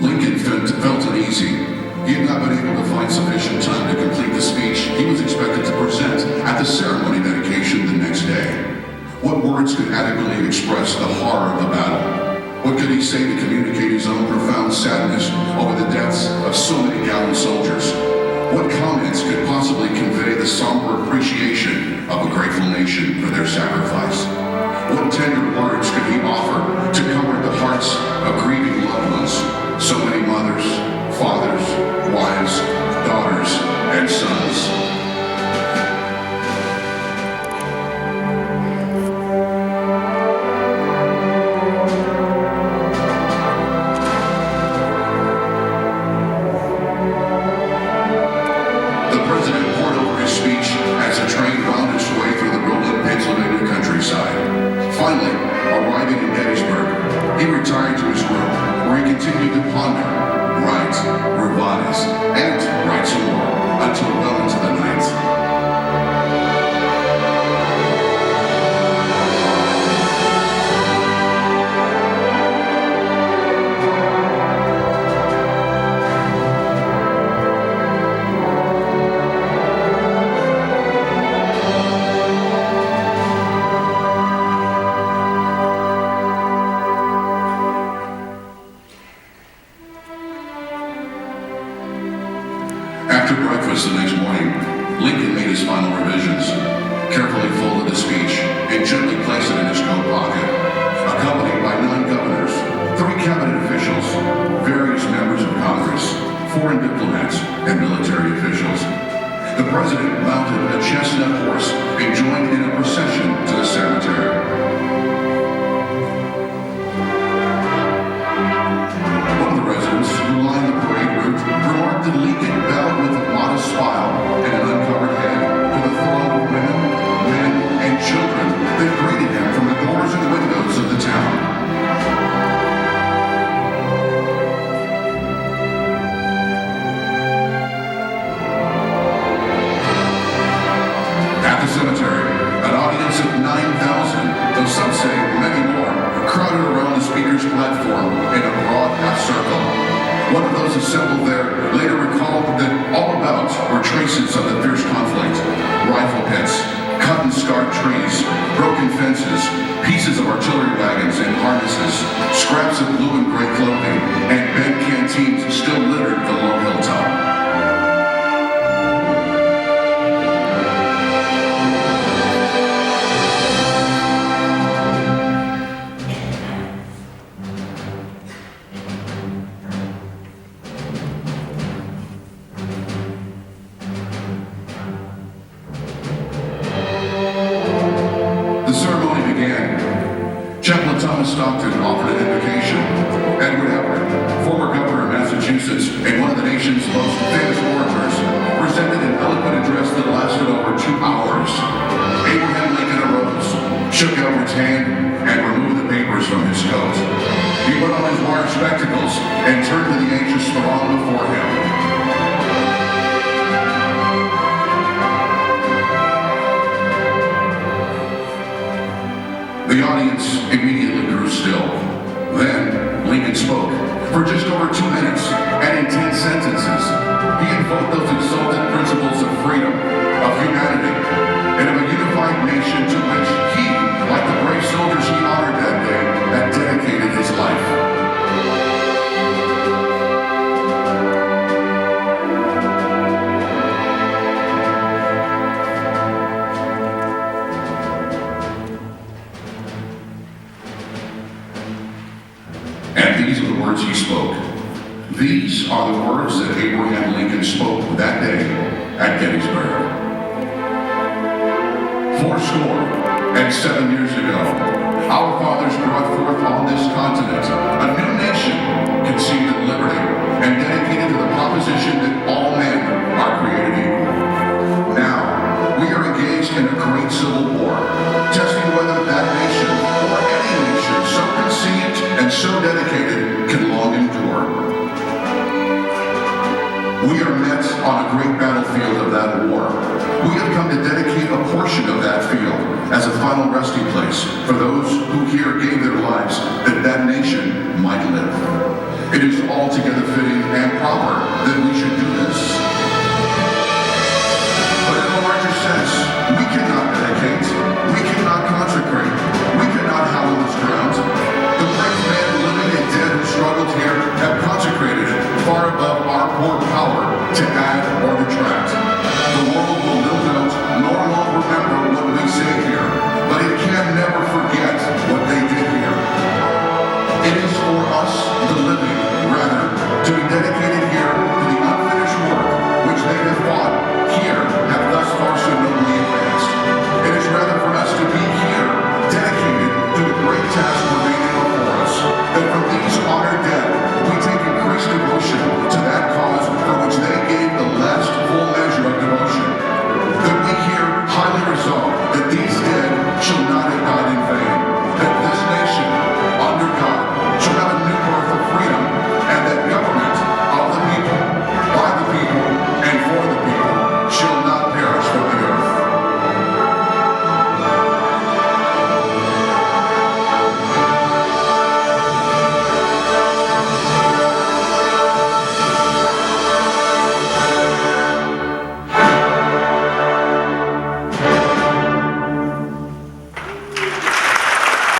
Lincoln felt uneasy. He had not been able to find sufficient time to complete the speech he was expected to present at the ceremony dedication the next day. What words could adequately express the horror of the battle? What could he say to communicate his own profound sadness over the deaths of so many gallant soldiers? What comments could possibly convey the somber appreciation of a grateful nation for their sacrifice? What tender words could he offer to comfort the hearts of grieving loved ones, so many mothers, fathers, wives, daughters, and sons? Finally, arriving in Gettysburg, he retired to his room, where he continued to ponder, write, revise, and write some more, until well into the night. After breakfast the next morning, Lincoln made his final revisions, carefully folded the speech, and gently placed it in his coat pocket, accompanied by 9 governors, 3 cabinet officials, various members of Congress, foreign diplomats, and military officials. The president mounted a chestnut horse and joined in a procession to the cemetery. One of the residents who lined the parade route remarked that Lincoln bowed with a modest smile and an uncovered head to the throng of women, men, and children that greeted him from the doors and windows of the town. At the cemetery, an audience of 9,000, though some say many more, crowded around the speaker's platform in a broad half circle. One of those assembled there later recalled that all about were traces of the fierce conflict: rifle pits, cut and scarred trees, broken fences, pieces of artillery wagons and harnesses, scraps of blue and gray clothing, and bent canteens still littered the low hilltop. Chaplain Thomas Stockton offered an invocation. Edward Everett, former governor of Massachusetts and one of the nation's most famous orators, presented an eloquent address that lasted over 2 hours. Abraham Lincoln arose, shook Everett's hand, and removed the papers from his coat. He put on his wire spectacles and turned to the anxious throng before him. The audience immediately grew still. Then, Lincoln spoke for just over 2 minutes, and in 10 sentences, he invoked those exalted principles of freedom, of humanity, and of a unified nation to which he, like the brave soldiers he honored that day, had dedicated his life. And these are the words he spoke. These are the words that Abraham Lincoln spoke that day at Gettysburg. 407 years ago, our fathers brought forth on this continent a new nation conceived of liberty and dedicated to the proposition that all men are created equal. Now, we are engaged in a great civil war, testing whether that nation or any nation so conceived and so dedicated can long endure. We are met on a great battlefield of that war. We have come to dedicate a portion of that field as a final resting place for those who here gave their lives that that nation might live. It is altogether fitting and proper that we should do this. But in a larger sense, we cannot dedicate, we cannot consecrate, we cannot hallow this ground. The brave men, living and dead, who struggled here have consecrated it far above our poor power to add or detract. The world will no doubt nor will remember what we say here, but it can never forget what they did here. It is for us, the living, rather, to be dedicated